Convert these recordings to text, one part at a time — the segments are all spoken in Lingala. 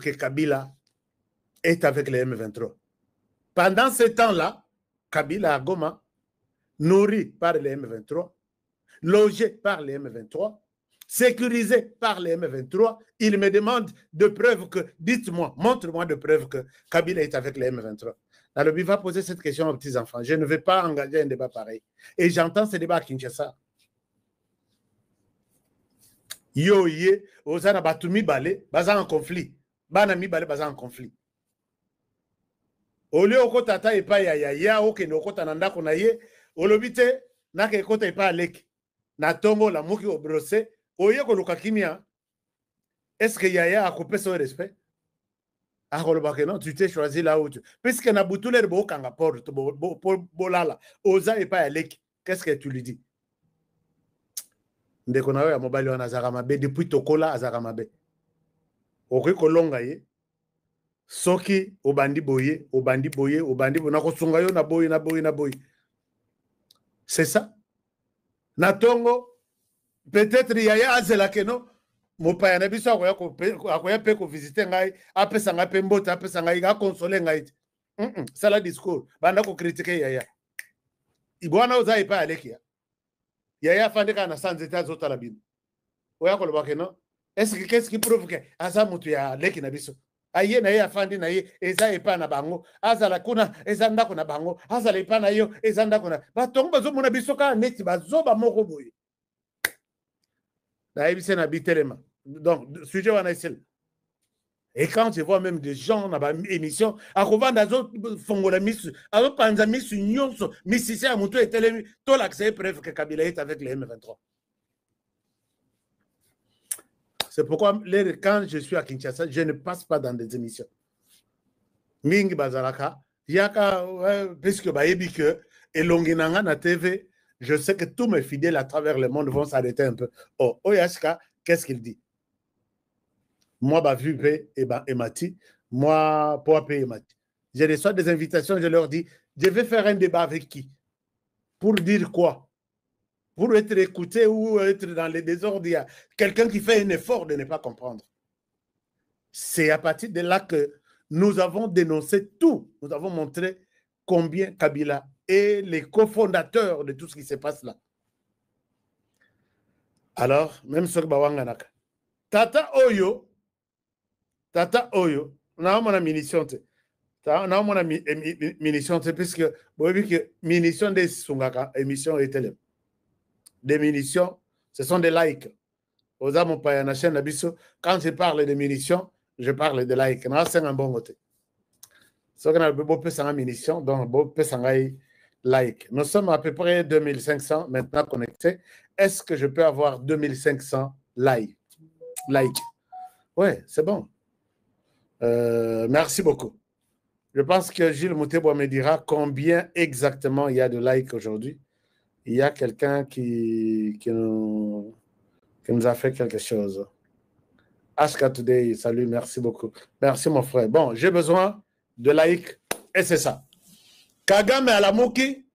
que Kabila est avec les M23. Pendant ce temps-là, Kabila à Goma, nourri par les M23, logé par les M23, sécurisé par les M23, il me demande de preuves que, dites-moi, montre-moi de preuves que Kabila est avec les M23. Alors, il va poser cette question aux petits-enfants. Je ne vais pas engager un débat pareil. Et j'entends ce débat à Kinshasa. Yo, ye, ozana batumi bale, baza en conflit. Bana mi bale, baza en conflit. Au lieu de tata et pas ya ok no kota nanda kona ye, olobite na ke kota et pas lek. Na tongo la muki au brossé, oye ko lukakimia. Est-ce que Yaya a coupé son respect? Ah, non, tu t'es choisi là où tu. Puisque na boutoule de bokanga porte, bolala, oza et pas lek. Qu'est-ce que tu lui dis? Ndeko na ya mobile wana azaramabe depuis tokola azaramabe. Oke kolonga ye. Soki obandi boye, obandi boye, obandi boye, nakosunga yo na boye, na boye, na boye. C'est ça. Natongo, peut-être Yaya azela keno, mopaya na biso akoya pe ko visiter ngai, apesa ngai pe mbota, apesa ngai ga consoler ngai. C'est la discours. Banda ko critiquer Yaya. Ibwana oza ipa alekia. Yaya fandeka na sans état zota la bino. Oya ko loba keno. Est-ce que qu'est-ce qui prouve que asa mutu ya leki na biso? Aye na ye afandi na ye eza epa na bango azala kuna eza ndako na bango azala epa na yo eza ndako na batongo bazomona biso ka neti bazoba moko boye na yebise na bitelema. Donc sujet wana isel. Et quand je vois même des gens na ba émission akovanda azo fongola misu azo panza misu nyonso misisi ya mutu etelemi to l'accès preuve que Kabila est avec les M23. C'est pourquoi, quand je suis à Kinshasa, je ne passe pas dans des émissions. Mingi Bazalaka, Yaka, puisque Bayebi que, et Longinanga na TV, je sais que tous mes fidèles à travers le monde vont s'arrêter un peu. Oh, Oyashka, qu'est-ce qu'il dit? Moi, Bavupe et Mati, moi, Poape et Mati. Je reçois des invitations, je leur dis, je vais faire un débat avec qui? Pour dire quoi? Pour être écouté ou être dans les désordres, il y a quelqu'un qui fait un effort de ne pas comprendre. C'est à partir de là que nous avons dénoncé tout. Nous avons montré combien Kabila est les cofondateurs de tout ce qui se passe là. Alors, même sur Bawanganaka. Tata Oyo, on a mon munition. On a mon munition, puisque vous avez vu que munition des Sungaka, émission est telle. Des munitions, ce sont des likes. Aux âmes, on chaîne quand je parle de munitions, je parle de likes. C'est un bon côté. Ce qu'on a beaucoup de munitions, donc beaucoup de likes. Nous sommes à peu près 2500 maintenant connectés. Est-ce que je peux avoir 2500 likes? Oui, c'est bon. Merci beaucoup. Je pense que Gilles Moutebo me dira combien exactement il y a de likes aujourd'hui. Il y a quelqu'un qui nous a fait quelque chose. Ashka Today, salut, merci beaucoup. Merci mon frère. Bon, j'ai besoin de like et c'est ça. Kagame à la Moki,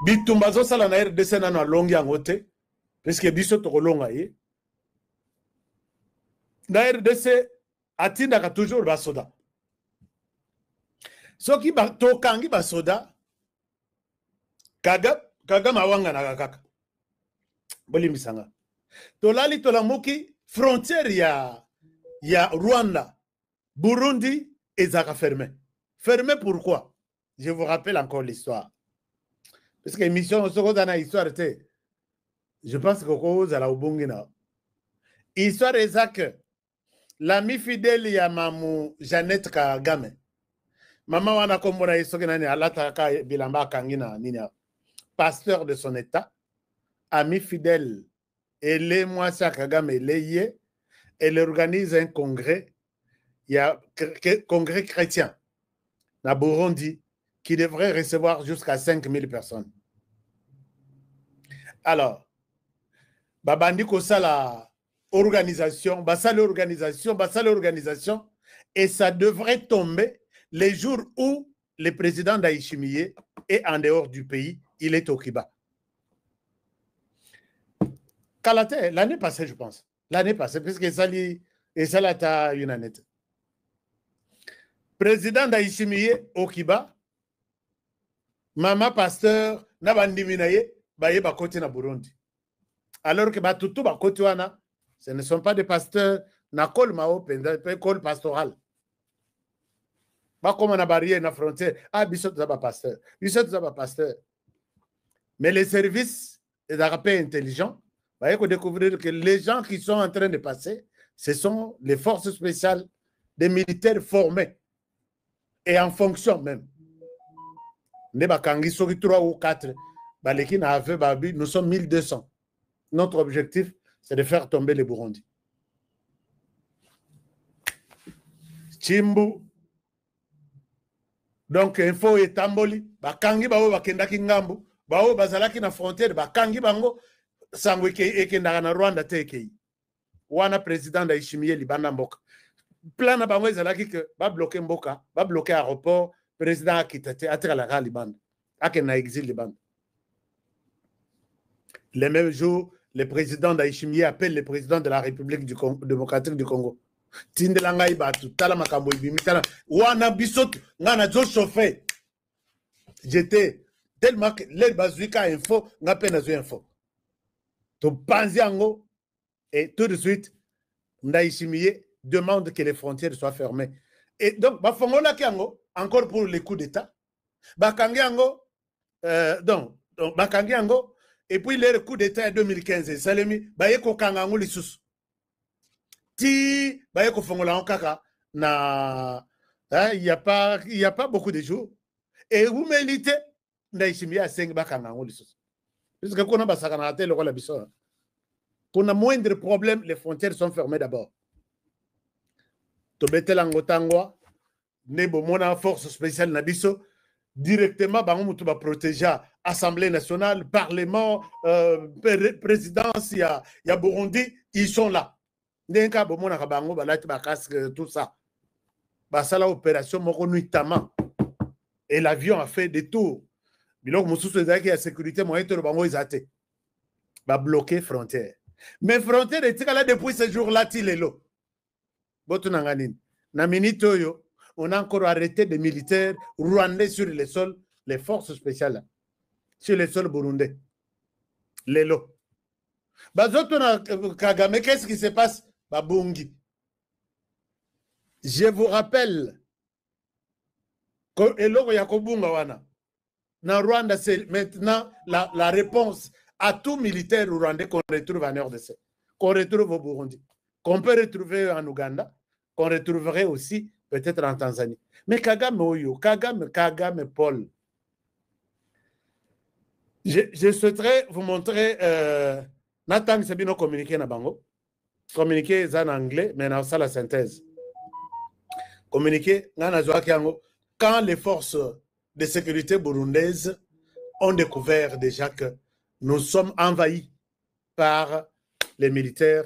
Bitumbazo Salana RDC na longi angote, puisque biso toko longa ye. Na RDC atinda toujours basoda. Soki tokangi basoda, Kagame awanga na kaka. Boli misanga. Tolali tolamuki frontière ya Rwanda, Burundi et Zaka fermé. Fermé pourquoi? Je vous rappelle encore l'histoire. Parce que l'émission dans la histoire je pense que cause à la Ubungina. Histoire est que l'ami fidèle ya mamu Jeannette Kagame. Maman wana komona isoke nani alata ka bilamba kangina nina. Pasteur de son état, ami fidèle, et les mois Kagame et elle organise un congrès, il y a un congrès chrétien, na Burundi, qui devrait recevoir jusqu'à 5000 personnes. Alors, babandi ko sala organisation, et ça devrait tomber les jours où le président Ndayishimiye est en dehors du pays. Il est au Kiba. Kalate, l'année passée, je pense. L'année passée, puisque ça l'a une année. président Ndayishimiye Okiba, Mama Pasteur, Nabandiminaye, Baye Bakoti na Burundi. Alors que Batutu Bakoti wana, ce ne sont pas des pasteurs, na kol mao, kol pastoral. Pas comme on a barrière na frontière. Ah, Bissot Zaba pasteur. Bissot Zaba pasteur. Mais les services d'arapé intelligents, il faut découvrir que les gens qui sont en train de passer, ce sont les forces spéciales des militaires formés et en fonction même. Nebakangi 3 ou 4, nous sommes 1200. Notre objectif, c'est de faire tomber les Burundis. Chimbu. Donc, info et tamboli, bakangi bao bakendaki ngambu, bao bazalaki na frontière, bakangi bango, sangweke ekendaka na Rwanda tekei. Wana président Ndayishimiye libanda mboka. Plan na bango ezalaki que ba bloquer mboka, ba bloquer aéroport, président akitate atikala libanda. Akena exil libanda. Le même jour, le président Ndayishimiye appelle le président de la République démocratique du Congo. Tindelangai batu, tala makambo ibimi, tala wana bisoto, ngana zo chauffé. J'étais tellement que les bazooka info, nga pena zo info. To panziango, et tout de suite, Ndayishimiye demande que les frontières soient fermées. Et donc, bafongola kiango, encore pour les coups d'État, bakangiango, donc bakangiango, et puis les coups d'État en 2015, Salemi, bayeko kangango lisusu. Ti bayeko fongola onkaka na il y a pas beaucoup de jours et vous méritez Ndayishimiye a 5 bakangango lisusu. Puisque qu'on a basakana tele ko la biso. Pour le moindre problème, les frontières sont fermées d'abord. Tobetelango tangwa nebo mona force spéciale na biso directement bango mutu ba protéger Assemblée nationale, Parlement, présidence ya Burundi, ils sont là. Ndenka bomona kabango balati ba casque tout ça. Basala opération moko nuitamment. Et l'avion a fait des tours. Bilok mususu ezaki ya sécurité moyen to bango izate. Ba bloquer frontière. Mais frontière est là depuis ce jour-là tilelo. Botunanganine. Na minitoyo, on a encore arrêté des militaires rwandais sur les sols, les forces spéciales sur les sols burundais. Lelo. Bazotuna Kagame, qu'est-ce qui se passe? Babungi. Je vous rappelle que Eloko Yakobunga wana. Na Rwanda, c'est maintenant la réponse à tout militaire rwandais qu'on retrouve en RDC, qu'on retrouve au Burundi, qu'on peut retrouver en Ouganda, qu'on retrouverait aussi peut-être en Tanzanie. Mais Kagame Oyo, Kagame Paul. Je souhaiterais vous montrer Nathan Sabino communiqué na bango. Communiqué en anglais, mais dans ça la synthèse. Communiqué quand les forces de sécurité burundaises ont découvert déjà que nous sommes envahis par les militaires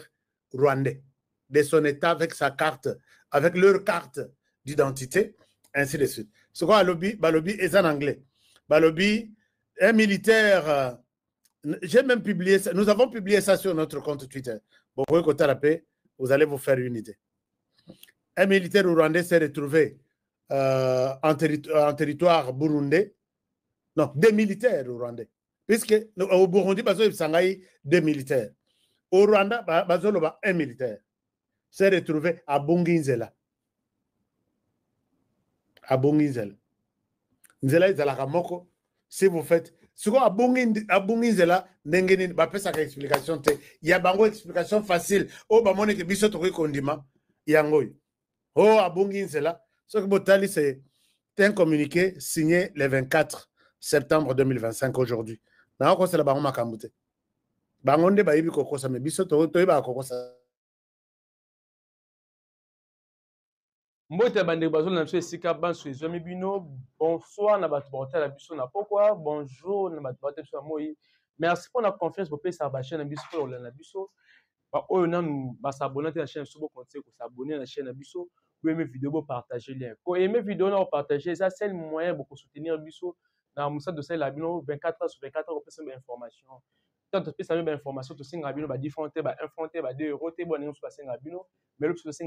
rwandais de son état avec sa carte, avec leur carte d'identité, ainsi de suite. Ce qu'on a lobby est en anglais. Balobi, un militaire, j'ai même publié ça, nous avons publié ça sur notre compte Twitter. Bon, vous allez vous faire une idée. Un militaire rwandais s'est retrouvé en territoire burundais. Non, des militaires rwandais. Puisque au Burundi, il y a des militaires. Au Rwanda, il y a un militaire. S'est retrouvé à Bunginzela. À Bunginzela. Nzela est à la Ramoko. Si vous faites. Si vous êtes à Bunginzela, il y a une explication. Il y a une explication facile. Oh, il y a une explication. Il y a une oh, à Bunginzela. Ce que Botali, c'est un communiqué signé le 24 septembre 2025 aujourd'hui. Na ko sala bango makambute. Bango nde ba yibi kokosa me biso to ba kokosa. Mbote bande bazo na biso esika banso ezwami bino. Bonsoir na bato ba la biso na pokwa. Bonjour na bato ba biso moi. Merci pour la confiance pour payer sa chaîne na biso pour la biso. Ba oyo nanu ba s'abonner à la chaîne so bo continuer ko s'abonner à la chaîne na biso. Pour aimer vidéo bo partager lien. Ko aimer vidéo na partager ça c'est le moyen pour soutenir biso. Dans Moussa de la bino 24 heures sur 24 heures pour plus d'informations. tant que tu as information, tu sais que différentes, 1 franc, 2 euros, tu sais mais le plus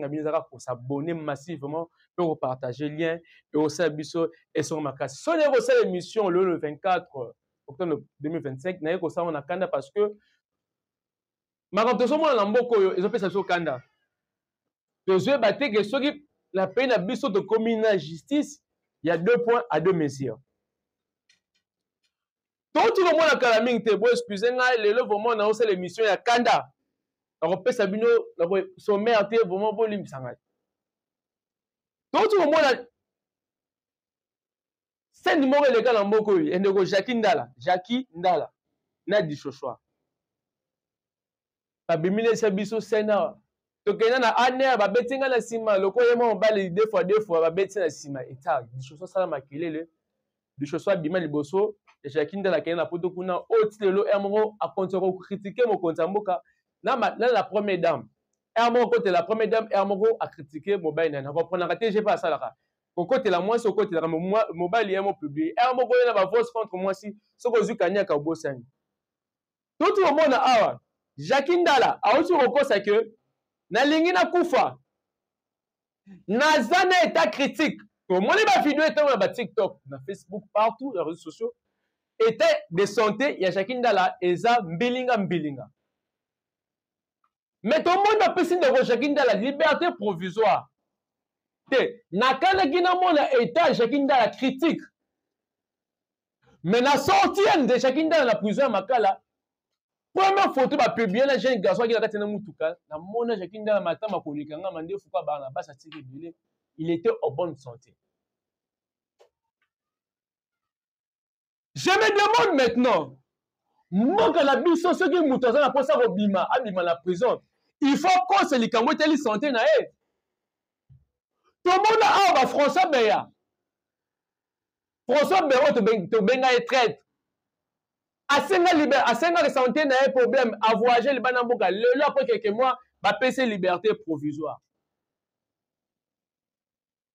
pour s'abonner massivement, pour partager le lien, et aussi et sur ma classe. Si on a aussi l'émission le 24 octobre 2025, on a Kanda parce que ma compétition, moi, ils ont fait ça sur Kanda. Je vais battre que ceux qui la peine à biso de communal justice, il y a 2 points à 2 mesures. Tout le monde a calaming te bo excusez-moi le vraiment na aussi l'émission ya Kanda. On peut sabino la sommaire te vraiment bo limsanga. Tout le monde a c'est numéro légal en mboko yi endeko Jackie Ndala na di chochoa. Ba bimile sa biso sena to kena na ane ba betinga na sima loko yemo bali 2 fois ba betinga na sima eta di chochoa sala makelele di chochoa bima liboso Jackie Ndala kena na poto kuna otilelo emro a continuer critiquer mon konza mboka na la première dame emro côté la première dame emro a critiquer mobile na comprendre raté j'ai pas ça là au côté la moi au côté la mobile emro publié emro ko na ba voix contre moi si soko zukanya ka bosani tout le monde awa Jackie Ndala a aussi reconnaît que na lingi na kufa na zana état critique pour moi les vidéo étant na TikTok na Facebook partout les réseaux sociaux était de santé, il y a Jackie Ndala, Eza, Mbilinga. Mais tout le monde a pensé de Jackie Ndala, liberté provisoire. Nakana Gina Mona état Jackie Ndala critique. Mais la sortie de Jackie Ndala la prison à Makala, première photo va publier la jeune garçon qui a été dans Moutoukal, na Mona Jackie Ndala matin ma collègue, il était en bonne santé. Je me demande maintenant, moi, quand la biso, ceux qui moutent dans la poste à Robima, la prison, il faut qu'on se les camote les santé na e. Tout le monde a François Beya. François Beya, tu benga et traite. Asenga santé na e problème, à voyager le banamboka. Là, après quelques mois, va passer liberté provisoire.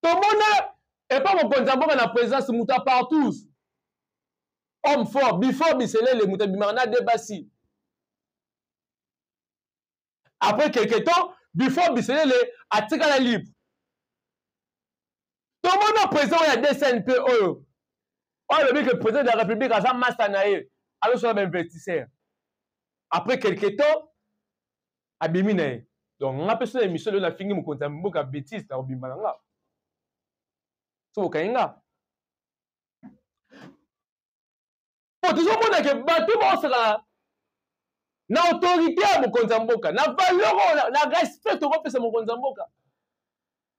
Tout le monde, et pas mon konzamboka na présence, mouta partout. Homme fort, before Bissele, les moutabimana débassi. Après quelques temps, before Bissele, les Atikala libre. Tout le monde est présent, il y a des CNP. Oh, le président de la République a ça Massanae. Alors, sur un investisseur. Après quelques temps, Abimine. Donc, on a fait une émission de la fini, mon compte, un peu de bêtises, dans Bimalanga. C'est au Kainga. Tout le monde a que bateau sera na autorité à mon Konzamboka, na valeur, na respect au fait mon Konzamboka.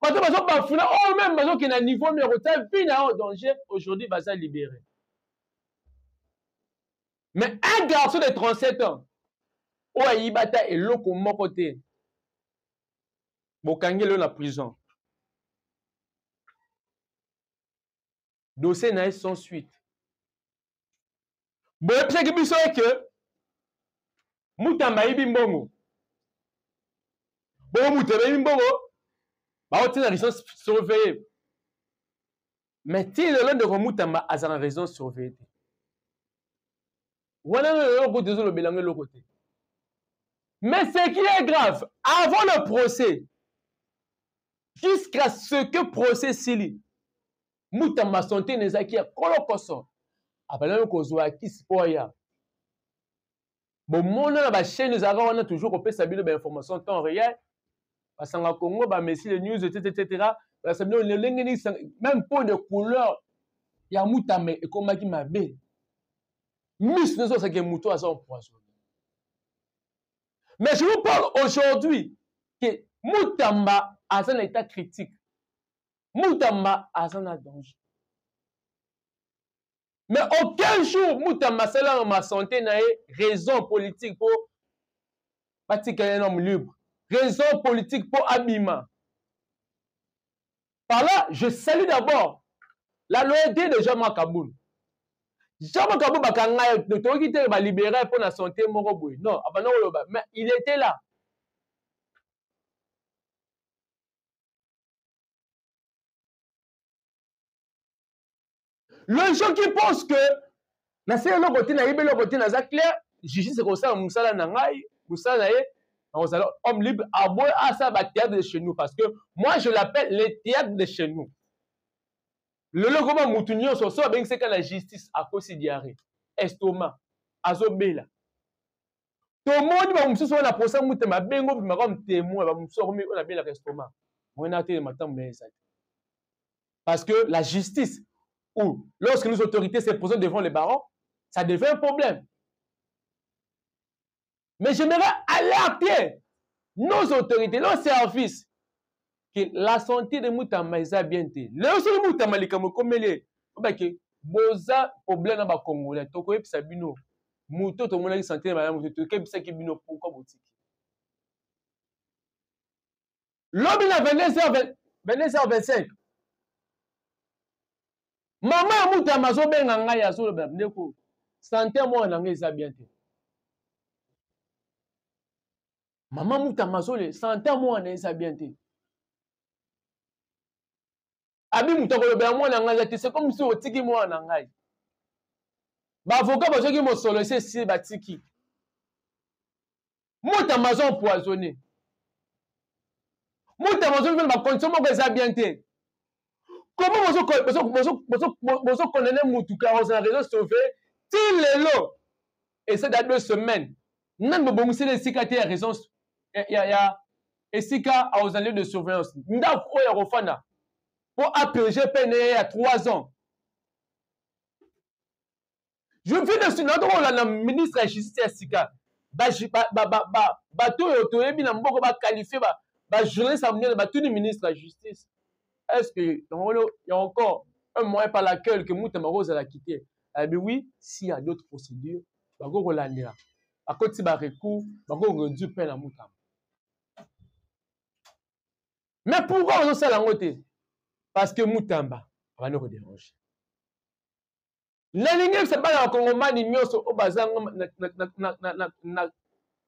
Quand on va bafouler, oh même bateau qui est à niveau mais retard, puis en danger, aujourd'hui va se libérer. Mais un garçon de 37 ans, oh il bata et l'eau comme mon côté, Bokangé la prison. Dossier n'a sans suite. Bon, et puis que Moutamba Ibimbongo. Bon, Moutamba Ibimbongo. Bah, on tient la résidence surveillée. Mais si le long de Moutamba a la résidence surveillée. Voilà le côté. Mais ce qui est grave, avant le procès, jusqu'à ce que le procès s'il Moutamba santé n'est pas qui a colocoson. Après, on a qui spoya. Bon, mon chaîne nous avons toujours fait sa information en temps réel. Parce qu'en Congo, les news, etc. Même pour de couleur, il y a Moutamba et comme qui m'a bé. Miss ne sont que Mouto à son poison. Mais je vous parle aujourd'hui que Moutamba a un état critique. Moutamba a un danger. Mais aucun jour, Moutamba Sela ma santé n'a raison politique pour pratiquer un homme libre. Raison politique pour Abima. Par là, je salue d'abord la loyauté de Jean-Marc Kaboul. Jean-Marc Kaboul va libérer pour la santé Moroboui. Non, mais il était là. Les gens qui pensent que na c'est le côté na ibe le côté na ça clair justice c'est comme ça musala nangai musala nae homme libre à ça ba théâtre de chez nous parce que moi je l'appelle les théâtres de chez nous le logo mutunyo so so ben c'est que la justice a cause diarrhée estomac azobela to moni ba mususu na posa mutema bengo bima comme témoin ba mususu ko na bela estomac on a té matam mais ça parce que la justice ou lorsque nos autorités se présentent devant les barons ça devient un problème. Mais j'aimerais alerter nos autorités, nos services, que la santé de Moutamba est bien. Le seul Moutamba, comme les boza problème dans le Congolais, toko et sabino, mouto to mona santé madame mouto ke bisa ki bino pourquoi boutique. L'homme à 22h25. Maman Moutamba zo benga ngaya zo le ndeko santé moi na ngeza bien. Maman Moutamba zo le santé moi na ngeza bien. Abi mutoko le ben moi na ngaya c'est comme si o tiki moi na ngaya. Ba avocat ba joki mo solo c'est batiki. Moutamba zo empoisonné. Moutamba zo ba condition mo ngeza bien. Comment vous connaissez Moutouka aux réseaux sociaux? Til lelo et c'est dans 2 semaines. Nan bo bomusé les sikati à raison ya esika aux allées de surveillance. Nda ko ya rofana. Pour approcher peine il y a 3 ans. Je viens de sur notre ministre de la justice sika. Ba to yo yebi na mboko ba qualifier ba journaliste amener ba tout ministre de la justice. Est-ce qu'il y a encore un moyen par laquelle que Moutamba Rose a quitté? Eh bien oui, s'il y a d'autres procédures, il va y avoir à côté de recours, il va y avoir réduire peine à Moutamba. Mais pourquoi on a ça la côté? Parce que Moutamba va nous déranger. La ligne c'est pas la Congomani mioso au bazar na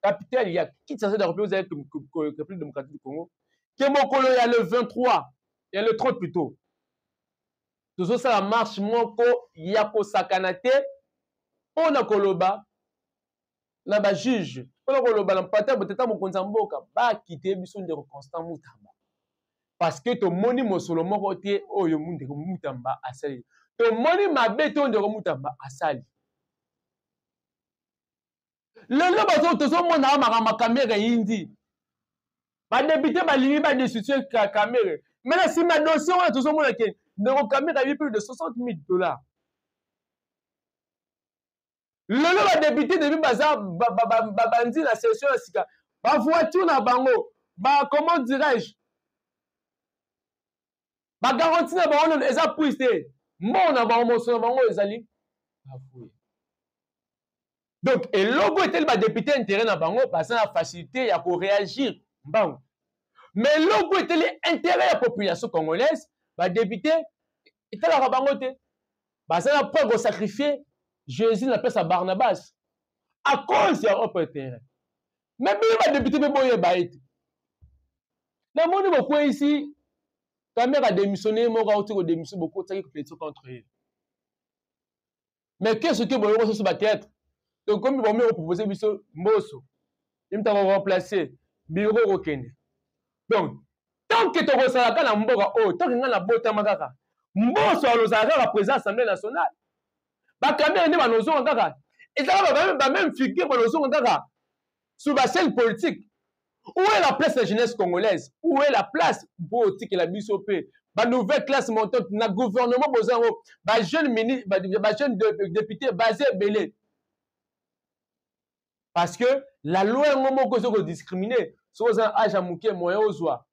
capitale il y a qui s'agit de la République démocratique du Congo. Que Mokolo il y a le 23. Il y a le 30 plutôt. Tout ça, ça marche moko yako sakanate. On a koloba. Na ba juge. On a koloba. L'empatère peut-être mon konzamboka. Ba quitter biso de constant Moutamba. Parce que ton moni mosolo moko te oyo munde Moutamba asali. Ton moni mabe ton de Moutamba asali. Le bazo to so mona ma caméra indi. Ba député ba limi ba destituer caméra. Mais là, si ma dossier, on a tout le monde qui ne caméra a eu plus de $60,000. Le député de Bazar, Babandi, la session, la voiture, la bango, comment dirais-je? La garantie, la bango, les a poussé. Mon bango, son bango, les alliés. Donc, et logo était le député intérêt dans bango, parce que la facilité, il y a pour réagir. Bango. Mais logo était l'intérêt de la population congolaise, bah député, était la rabangote. Bah ça n'a pas sacrifié Jésus la place à Barnabas. À cause de l'Europe intérêt. Mais bien, le député me boye baït. La monde beaucoup ici, ta mère a démissionné, mon gars a démissionné beaucoup, ça qui est contre eux. Mais qu'est-ce que vous voyez sur ma tête? Donc, comme vous me proposez, Mosso, il m'a remplacé, bureau au Kenya. Donc, tant que tu as la mboka, tant que tu as la bota makaka, mboso alozaka la présidence de l'Assemblée nationale. Ba kamera ne ba nozo ngaka. Et ça va même figure ba nozo ngaka sur la scène politique. Où est la place de la jeunesse congolaise? Où est la place politique et la BISOP? Ba nouvelle classe montante na gouvernement bozango, ba jeune ministre, ba jeune député basé belé. Parce que la loi est un moment que discriminer. Soit un âge à mouquer, moyen aux oies.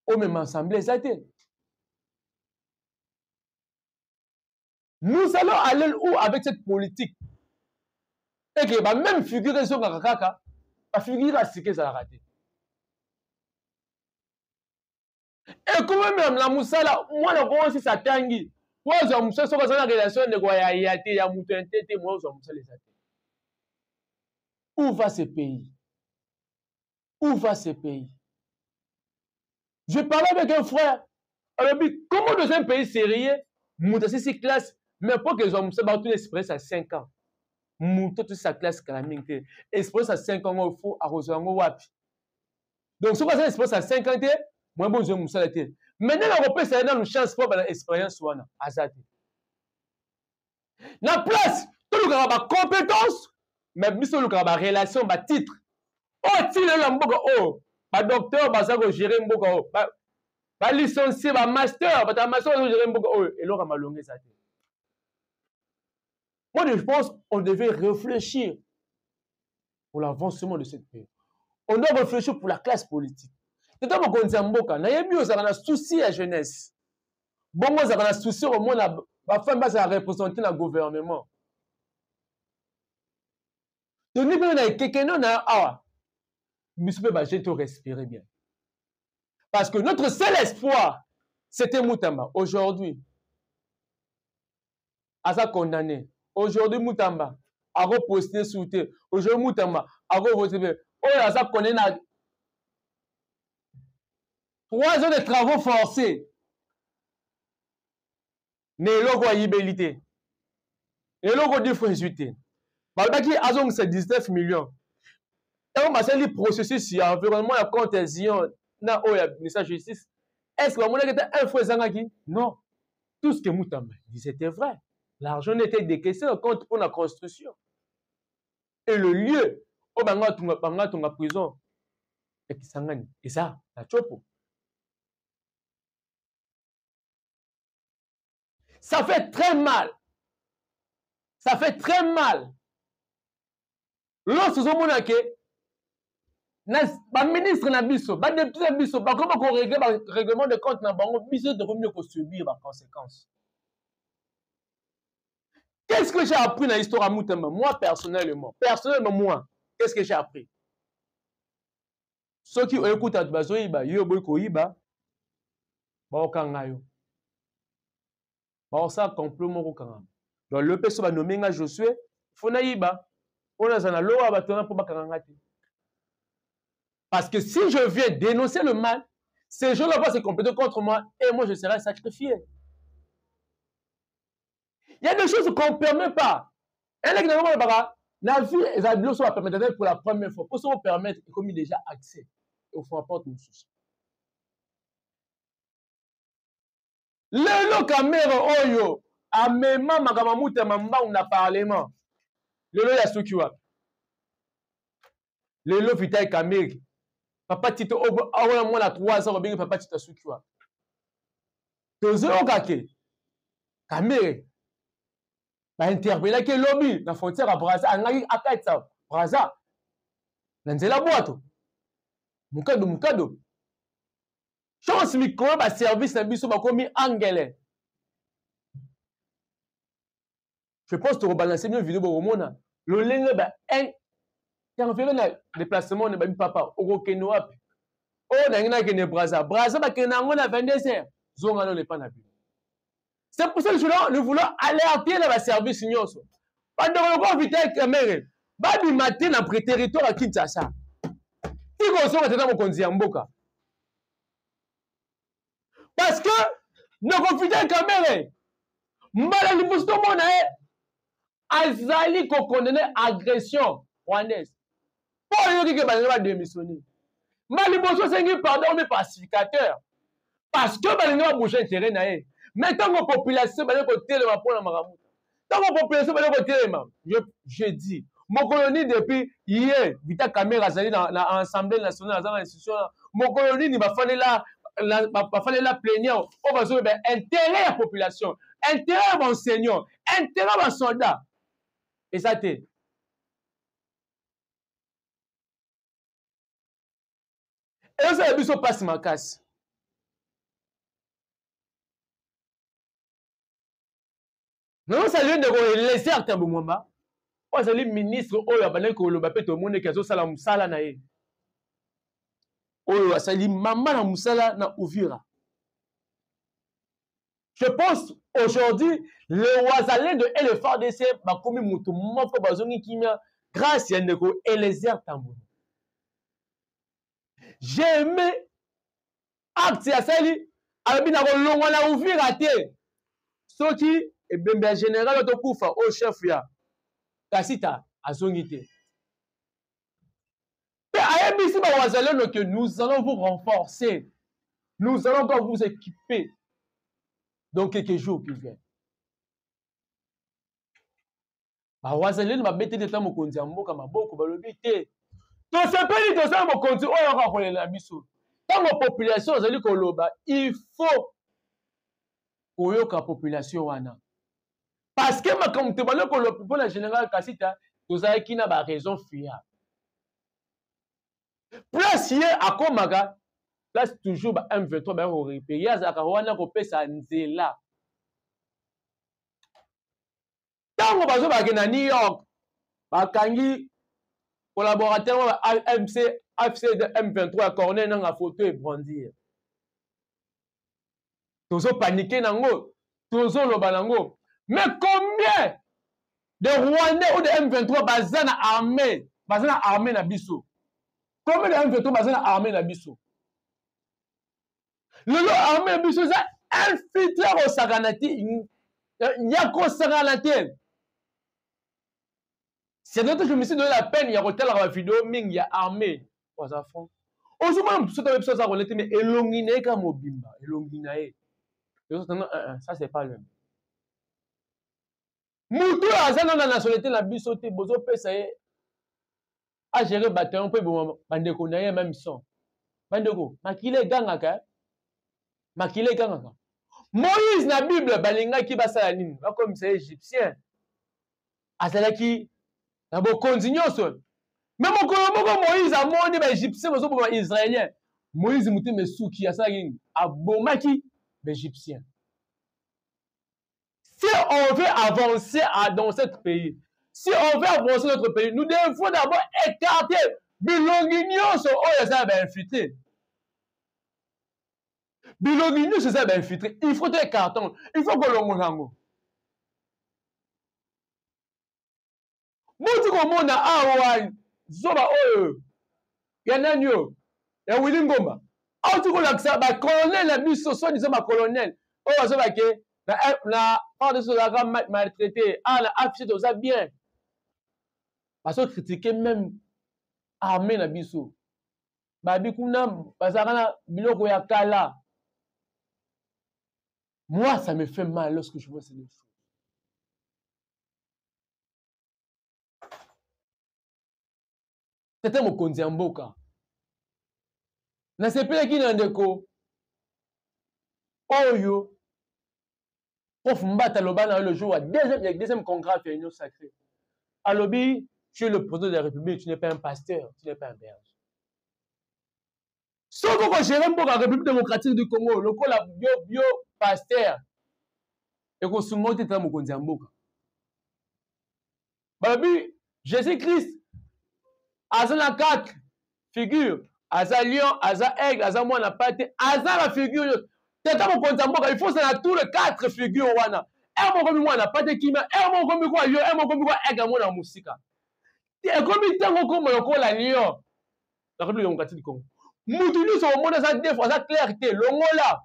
Au même assemblée, ça a été. Nous allons aller où avec cette politique? Et que bah, même figurer sur la kaka, la figurer à ce que ça a raté. Et comment même la moussala, moi je vois aussi ça tangi. Moi je moussa sur la relation de quoi y a été, y a mouton tête, moi je moussa les athées. Où va ce pays? Où va ce pays? Je parlais avec un frère. Alors, comment dans un pays sérieux, monter ces classes, Mais pour que les hommes soient tous expérience à 5 ans, toute sa classe calamité, expérience à 5 ans, il faut arroser un wapi. Donc, si vous avez expérience à 5 ans, moi, je vais vous dire. Maintenant, l'Europe, c'est une chance pour l'expérience. La place, tout le monde a compétence, mais tout le monde a relation, a titre. Oh, si le mboka, oh, ba docteur, ba ça gérer mboka, oh, ba licencié, ba master, ba master, gérer mboka, oh, et l'autre a malongé ça. Moi, je pense qu'on devait réfléchir pour l'avancement de cette pays. On doit réfléchir pour la classe politique. C'est comme on dit mboka, na yebi on a souci à jeunesse. Bon, moi, ça a souci au moins la femme va se représenter dans le gouvernement. Donc, nous avons quelqu'un qui a j'ai tout respirer bien. Parce que notre seul espoir, c'était Moutamba. Aujourd'hui, à ça condamné. Aujourd'hui, Moutamba a reposté sous terre. Aujourd'hui, Moutamba a reposté. Oh, à ça condamné. 3 ans de travaux forcés. Mais l'eau a libérité. Et l'eau a défrisuité. Malgré qu'il a 19 millions. Et on va faire le processus sur l'environnement, la contestation, na la justice. Est-ce que mon était un faux zangaki? Non. Tout ce que Moutamba dit, c'était vrai. L'argent n'était décaissé au compte pour la construction. Et le lieu, au Banga prison, et ça, la chopo. Ça fait très mal. Ça fait très mal. Lorsque vous avez ba ministre na biso, ba député na biso, ba comment qu'on règle le règlement de compte na bango, biso de mieux qu'on subir les conséquences. Qu'est-ce que j'ai appris dans l'histoire à Moutamba? Moi, personnellement, moi, qu'est-ce que j'ai appris? Ceux qui écoutent à Bazoïba, Yoboy Koïba, Baokangayo. Baosa complètement Rokanga. Donc, le peso va nommer Josué, Fonaïba, on a un loa batona pour Bakangati. Parce que si je viens dénoncer le mal, ces gens-là vont se compléter contre moi et moi je serai sacrifié. Il y a des choses qu'on ne permet pas. La vie va permettre pour la première fois. Pour se permettre, comme il déjà accès au fond apporte nos soucis. Le caméra oyo amema makamamuta mamba na parlement. Le ya sukiwa. Le vitai caméra. Papa Tito awa mwana 3 ans obengi papa Tito sukiwa. Tozo kake. Caméra. Ba interpeller ke lobby na frontière à Brazza angai akatsa Brazza. Na nzela boato. Mukado. Chance micro ba service na biso ba komi angele. Je pense que rebalancer une vidéo au monde. Le lenge ba un quand on fait un déplacement ne ba papa au Keno api. Oh na ngina ke ne Brazza ba ke na ngona 22h. Zonga no le pas na bi. C'est pour ça que nous voulons alerter les services ignoso. Pendant qu'on vite avec caméra, babi matin dans le territoire à Kinshasa. Qui qu'on soit dans mon konzi mboka. Parce que nous confidons avec caméra. Mbala libusto mona azali ko condamner agression rwandaise. Pour yo ki ke ba démissionner. Mbala libusto sengi pardon mais pacificateur. Parce que ba nga bouger intérêt na ye. Mais tant que la population va côté le rapport Maramuta. Tant que la population va côté je dis mon colonie depuis hier Vita Caméra zali dans l'Assemblée nationale dans l'institution mon colonie ni va faire la plénière on va dire intérêt à la population intérêt aux enseignants intérêt aux soldats et ça t'est et ça biso passe ma casse. Non, ça vient de laisser à Tambouamba. On a le ministre, on a parlé que le bapé tout le monde qui a ça la moussala na ye. On a sali maman la moussala na Ouvira. Je pense aujourd'hui le Ouazalé de l'éléphant d'essai va commis moutou moko bazongi kimia grâce à Ndeko et les airs Tambouna. J'ai aimé acte à sali abina ko longo na Ouvira té. Soki ebembe ya général tokufa au chef ya kasita azongi te pe ayebisi bawazaleno que nous allons vous renforcer, nous allons encore vous équiper dans quelques jours qui viennent. Bawazaleno babeteli ata mokonzi ya mboka maboko balobi te tosepeli tosala mokonzi oyo akakolela na biso ntango population azali koloba il faut koyoka population wana parce que makambo te bali koloba mpo na général kasita tozalaki na baraison fiable place ye akomaka place toujours ba M23 bayaka korepeye azalaka wana kopesa nzela ntango bazobake na New York bakangi collaborateur wa AFC de M23 ya Corneille nanga photo ebrandir tozopanique nango tozoloba nango mais combien de Rwandais ou de M23 baza na armée na biso combien de M23 baza na armée na biso lelo armée na biso eza infiltré kosakana te ya kosakana te. C'est notre que je me suis donné la peine, il y a retard la vidéo, il y a armée. Aux enfants. Aujourd'hui, je suis ça mais elongine comme mobimba, elongine. Ça c'est pas le même. Moutou azana na nationalité la bisoté bozo pesa a gérer bataillon pe bon bandeko na ye même son. Bandeko, makile gangaka. Makile gangaka. Moïse na Bible balinga ki basala nini? Ba comme c'est égyptien. Azalaki na bokonzi nyonso mais mokolo moko Moïse amoni baégyptien bazoboma israélien Moïse motema esuki asalaki nini abomaki baégyptien. Si on veut avancer dans ce pays, si on veut avancer notre pays, nous devons d'abord écarter bilongi nyonso oyo eza bainfiltré bilongi nyonso eza bainfiltré il faut écarter, il faut kolongola yango. Mutu komona awa zoba oyo ya nani yo ya Willy Ngoma autu kolakisa ba colonel na biso so disons ba colonel oyo azoba ke na part de cela maltraité na affiché tout ça bien parce que critiquer même armée na biso babi kuna bazaka na biloko ya kala. Moi ça me fait mal lorsque je vois ces choses. C'était mokonzi ya mboka nasepelaki na ndeko oyo prof Mbata Lobana le jour à deuxième congrès de l'Union sacrée alobi tu es le président de la République, tu n'es pas un pasteur, tu n'es pas un berger. Sauf que j'ai un peu la République démocratique du Congo le col a bio pasteur et qu'on se monte dans mokonzi ya mboka babi Jésus-Christ Azana 4 figures, Aza lion, Aza aigle, Aza mwana pate, Aza la figure. Tata mokonza mboka, il faut ça na tous les 4 figures wana. Un mon mwana pate kima, un mon komi kwa lion, un mon komi kwa aigle mwana musika. Et comme tango comme le la lion. La République démocratique du Congo. Mutuni so mona ça deux fois ça clarté, longola.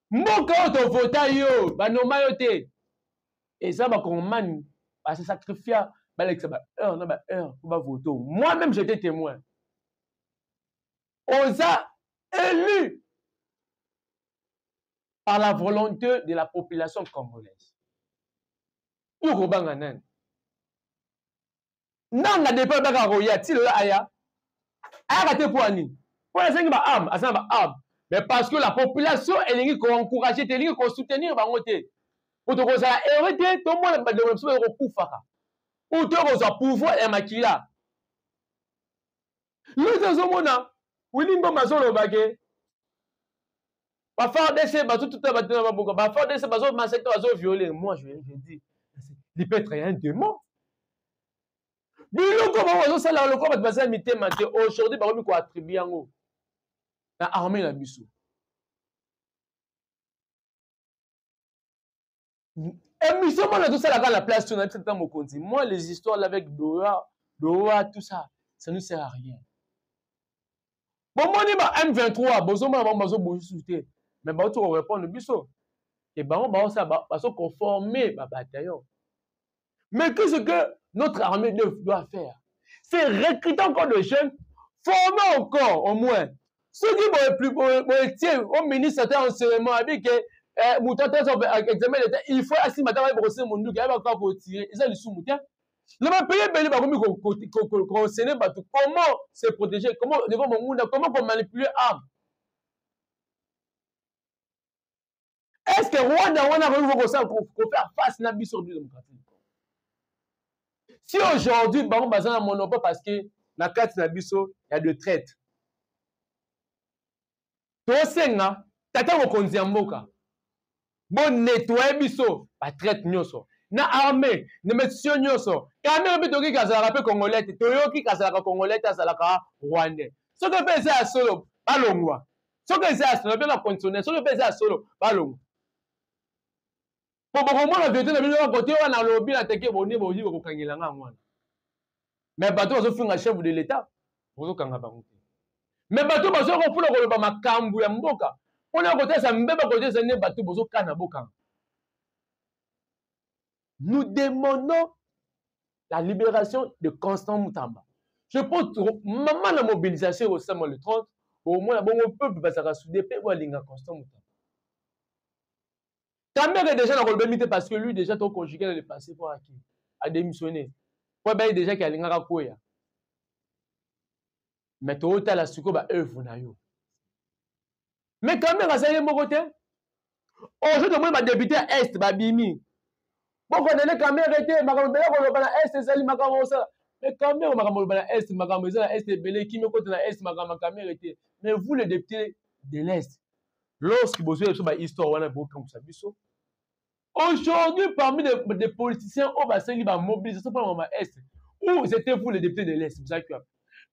Mboka auto vota yo, ba noma yo te. Et ça ba komani, ba se sacrifier. Moi-même, j'étais témoin. On a élu par la volonté de la population congolaise. Nanga dépend baka roya tilo aya. Aya te pour ani. Pour la 5 arme, asamba arme. Mais parce que la population elle est encourager, elle est soutenir bangote. Pour te ça hérité tout le monde ba de kufaka. Ou te roza pouvoir et makila. Nous avons Willy Ngoma zolo bage. Ba faire des ba tout ba ba ba faire des ba zo ma secteur zo violer. Moi je dis il peut être un démon. Biloko ba zo sala le ko ba baza mité maté aujourd'hui ba mi ko attribuer yango. Na armée na biso. Et mission moi tout ça là la place sur notre temps mokonzi. Moi les histoires là avec Doha tout ça ne sert à rien. Bon moi ni ba M23 bozoma ba bazo bojuté mais ba to répondre biso. Et on se conformer à bataillon. Mais qu'est-ce que notre armée doit faire? C'est recruter encore de jeunes, former encore au moins. Ceux qui vont au ministre en cérémonie avec examen d'État, il faut assis matin avec brosser mon doux, il va encore tirer. Ils ont le sous-moutin. Le pays belge va conseiller comment se protéger, comment manipuler l'arme. Est-ce que Rwanda va faire face à la sur la démocratie? Si aujourd'hui, on a un monopole parce que dans la carte il y a de traite. Tosenga, tata mokonzi ya mboka. Bon nettoyer biso, pas traite nyoso. Na armée, na mission nyoso. Kamera bi toki kazala pe congolais, toyoki kazala congolais azalaka rwandais. Ce que fait ça solo, balongwa. Ce que c'est solo, bien la conditionner. Ce que fait ça solo, balongwa. Pour comprendre la vérité, na côté wana lobby na teke boni boji ko kangela ngwana. Mais bato bazo funga chef de l'état, bozo kanga bango. Mais bato bazo ko fula ko ba makambu ya mboka. On a côté ça mbeba côté ça ne bato bozo kana boka. Nous demandons la libération de Constant Mutamba. Je pense maman la mobilisation au sein le 30 au moins bon peuple va se souder pe wa linga Constant Mutamba. Ta mère est déjà dans le même parce que lui déjà ton conjugal est passé pour qui a démissionné. Pour ben déjà qui a linga koya. Mais tout à la suko ba œuvre na yo. Mais quand même à ça mon côté aujourd'hui moi ba député est ba bimi. Bon quand les caméras étaient makambo ko ba na est sali makambo ça. Mais quand même makambo ba na est makambo ça est belé qui me côté na est makambo caméra était. Mais vous les députés de l'est lorsque vous avez sur histoire wana bo comme ça biso. Aujourd'hui, parmi les politiciens, on va se mobiliser pour le Est. Où c'était vous les députés de l'Est? Vous savez quoi?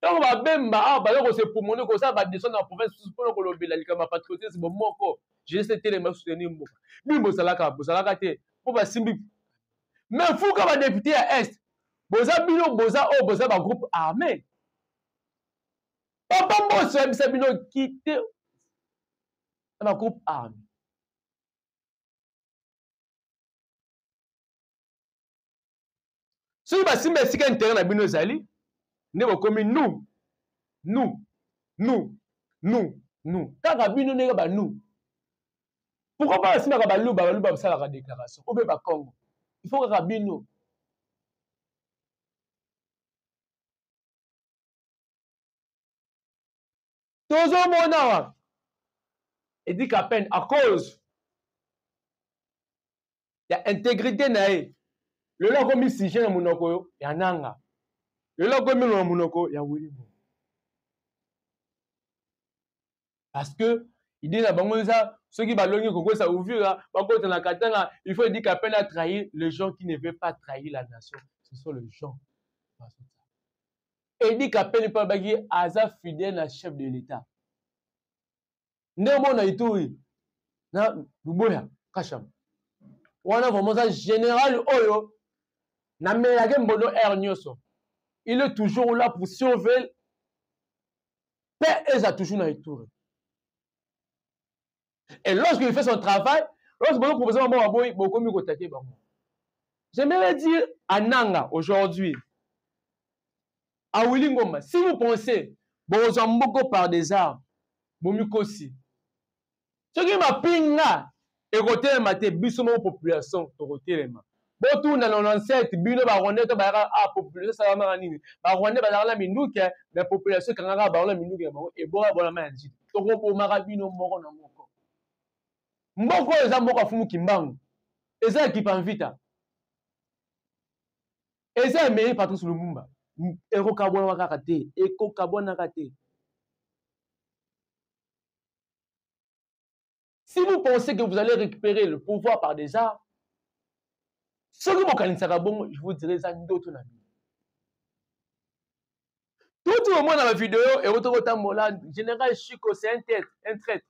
Donc, on va même pour mon comme ça, on va descendre dans la province pour le la patriotisme, c'est bon. J'ai essayé de me soutenir. Mais vous savez, mais vous, comme député à Est, vous avez un groupe armé. Papa, moi, c'est quitté un groupe armé. Si vous avez un terrain à Bino Zali, nous comme nous. Quand Bino n'est pas nous. Pourquoi pas si nous avons ça la déclaration? Ou bien Congo. Il faut que Rabino. Tous au monde, il dit qu'à peine à cause de l'intégrité nae. Le logo mi si je na munoko ya nanga. Le logo mi na munoko ya Wilimo. Parce que il dit la bango ça ceux qui balongi koko ça ouvrir ba côté na katanga il faut dire qu'à peine à trahir les gens qui ne veulent pas trahir la nation. Ce sont les gens. Et il dit qu'à peine pas bagi aza fidèle à chef de l'État. Ndemo na ituri na Luboya Kasham. Wana vraiment ça général oyo. Il est toujours là pour surveiller. Et ça toujours dans les tours. Et lorsqu'il fait son travail, j'aimerais dire à Nanga aujourd'hui, à Willingoma, si vous pensez, Bozamboko par des armes, Bomikosi, ce qui m'a pinga, et côté ma bisomo population, côté botu na 97 bino ba rwanda to ba population ça va nini ba rwanda ba la minduke la population kanga ba la minduke ba e bola bola manji to ko po maka bino moko na moko eza moko fumu kimbangu eza équipe en vita eza meilleur Patrice Lumumba eko kabona wakaka te eko kabona kate. Si vous pensez que vous allez récupérer le pouvoir par des armes, ce que je vous dirais ça d'autres amis. Tout le monde dans la vidéo et votre général Chico, c'est un traître.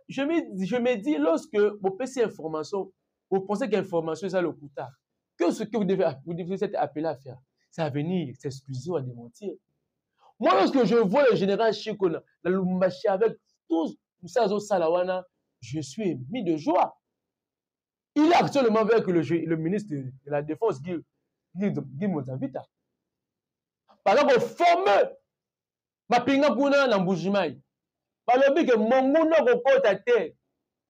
Je me dis, lorsque vous passez information, vous pensez qu'information c'est le coup tard. Que ce que vous devez être appelé à faire, c'est à venir s'excuser ou à démentir. Moi, lorsque je vois le général Chico, la Lumbashi avec tous ça, je suis mis de joie. Il est actuellement avec le ministre de la Défense, Guy Mozavita. Par exemple, former Mapinga Kuna na Mbujimai. Balobi que Monguna kokota te.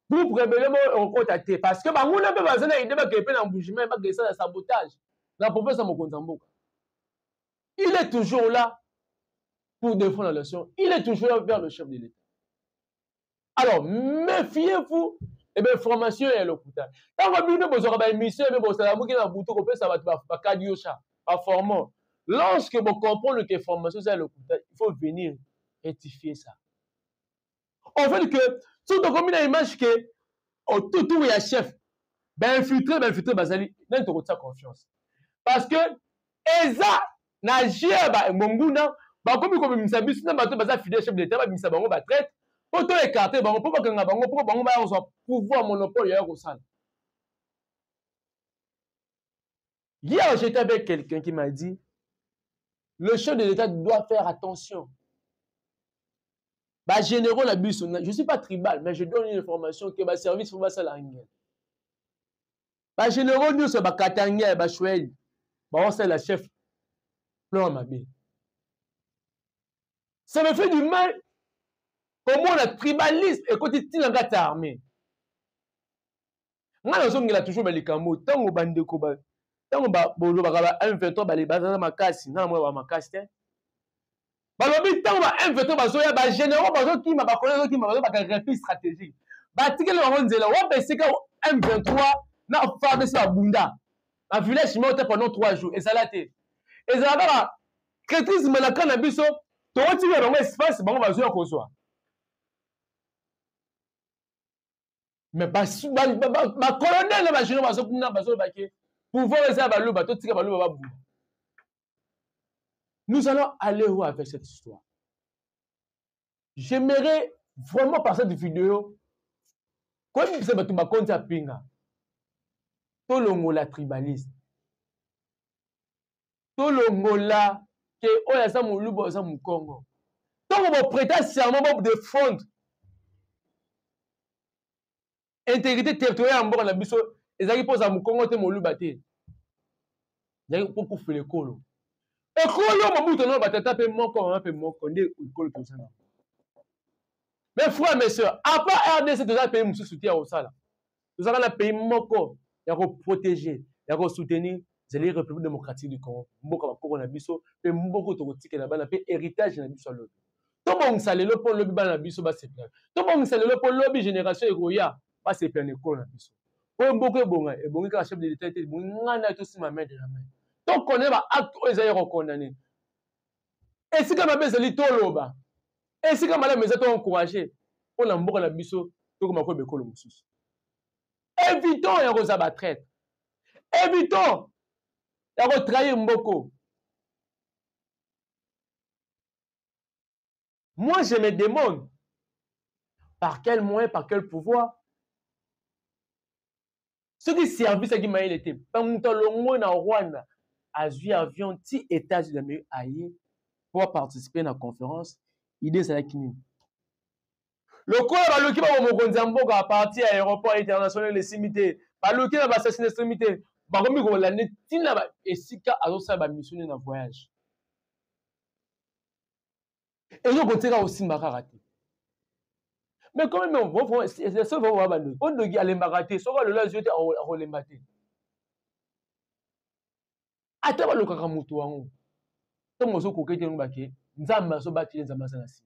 Groupe rebelle kokota te. Parce que Monguna peut baser na idée ba kepe na Mbujimai ba que ça la sabotage. La professeur Mokonzamboka. Il est toujours là pour défendre la nation. Il est toujours là vers le chef de l'État. Alors, méfiez-vous. Eh bien, formation est le couteau. Quand vous avez besoin d'une mission, vous avez besoin d'un bouton, ça va être cardio-chat, pas formant. Lorsque vous comprenez que formation c'est le couteau, il faut venir rectifier ça. En fait, que, surtout comme une image que, tout est chef, ben infiltré, basali, n'a pas confiance. Parce que, Eza, n'a jamais, Monguna, comme il s'habille, n'a pas fidèle chef d'État, il s'habille, il traite. Pour tout écarter, pour pouvoir monopole au sein. Hier, j'étais avec quelqu'un qui m'a dit le chef de l'État doit faire attention. Bah, généraux, la bus, je ne suis pas tribal, mais je donne une information que le service faut pas ça la ringue. Bah, généraux, nous, c'est Katanga, bah, Chouel, bah, c'est la chef. Non, ma vie. Ça me fait du mal. Comment on a tribaliste et quand il a une armée. Moi, je suis toujours dans les camos. Tant que bande de combat, tant que M23 bali bazana makasi, na moi makasi. Balobi tant que M23 bazoya ba généraux bazo qui m'a ba connaître qui m'a ba réflexe stratégique. Ba tikele ba nzela wa besika M23 na fa besa bunda. Na village monte pendant 3 jours et ça l'a été. Et ça va crétrice malaka na biso, to tire dans espace bango bazoya kozwa. Mais ma colonel na général bazo baké pouvoir eza ba loba to tika ba loba ba bunda. Nous allons aller où avec cette histoire? J'aimerais vraiment par cette vidéo comme c'est bato bakonzi ya pinga tolongola tribalisme tolongola ke oyo aza moluba aza mokongo ntango boprêta serment bo défendre intégrité territoriale ya mboka na biso ezalaki mpoza mokongo te moluba te ezalaki mpo kufela ekolo ekolo mobutu no batata mpe moko mama mpe moko nde ekolo tozana. Mes frères, mes soeurs, à part RDC, nous avons pays soutien au salaire. Nous avons un pays moko, il faut protéger, il faut soutenir les Républiques démocratiques du Congo. Mboka bakoko na biso, pe mboko tokotike na bana pe héritage na biso lobi. To bon salelo pour lobi bana biso ba seplan. To bon salelo pour lobi génération egoya ba seplan ekolo na biso. Po mboko bonga e bongi ka chef de l'État te bongi ngana to sima main de la main. To connaît ba acte ozaire condamné. Et si comme bezali to loba. Et si comme madame est encouragé, on a mort la biso, tout comme quoi bekolo mususu. Évitons ya rozaba traite. Évitons ya retrahir mboko. Moi je me demande par quel moyen, par quel pouvoir ce qui service qui m'a été pas montalongo na Rwanda a vu avion ti États-Unis aïe pour participer à la conférence. Idée c'est la kinini. Le quoi baluki ba mokonzi mboka à partir à l'aéroport international les cimetières baluki na bassassiner cimetière bakomi ko la netina ba esika azosa ba mission na voyage et yo koteka aussi mbakaraté mais quand même on c'est ça va ba ndo on dogi alembaraté soka le la jeté a rolembaté ata ba lokaka mutu wango to mozo kokete ngubake nzamba so batile nzamba sana si